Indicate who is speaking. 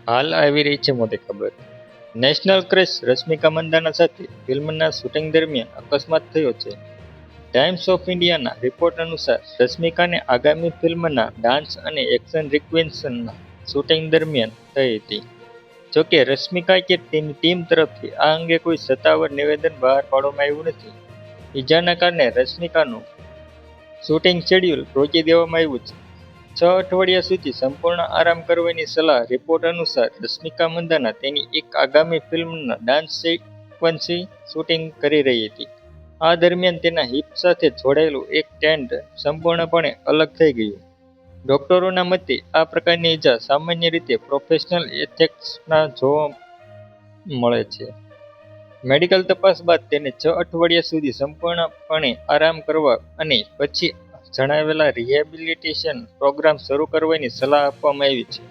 Speaker 1: હાલ આવી રહી છે મોટી ખબર. નેશનલ ક્રશ રશ્મિકા મંદાના સાથે ફિલ્મના શૂટિંગ દરમિયાન અકસ્માત થયો છે. ટાઈમ્સ ઓફ ઇન્ડિયાના રિપોર્ટ અનુસાર રશ્મિકાને આગામી ફિલ્મના ડાન્સ અને એક્શન સિક્વન્સના શૂટિંગ દરમિયાન થઈ હતી. જોકે રશ્મિકા કે તેની ટીમ તરફથી આ અંગે કોઈ સત્તાવાર નિવેદન બહાર પાડવામાં આવ્યું નથી. ઈજાના કારણે રશ્મિકાનું શૂટિંગ શેડ્યુલ રોકી દેવામાં આવ્યું છે. 6 અઠવાડિયા સુધી સંપૂર્ણ આરામ કરવાની સલાહ રિપોર્ટ અનુસાર રશ્મિકા મંદાના તેની એક આગામી ફિલ્મના ડાન્સ સિક્વન્સી શૂટિંગ કરી રહી હતી. આ દરમિયાન તેના હિપ સાથે જોડાયેલું એક ટેન્ડ સંપૂર્ણપણે અલગ થઈ ગયું. ડોક્ટરોના મતે આ પ્રકારની ઈજા સામાન્ય રીતે પ્રોફેશનલ એથ્લેટ્સમાં જોવા મળે છે. મેડિકલ તપાસ બાદ તેને 6 અઠવાડિયા સુધી સંપૂર્ણપણે આરામ કરવા અને પછી જણાવેલા રિહેબિલિટેશન પ્રોગ્રામ શરૂ કરવાની સલાહ આપવામાં આવી છે.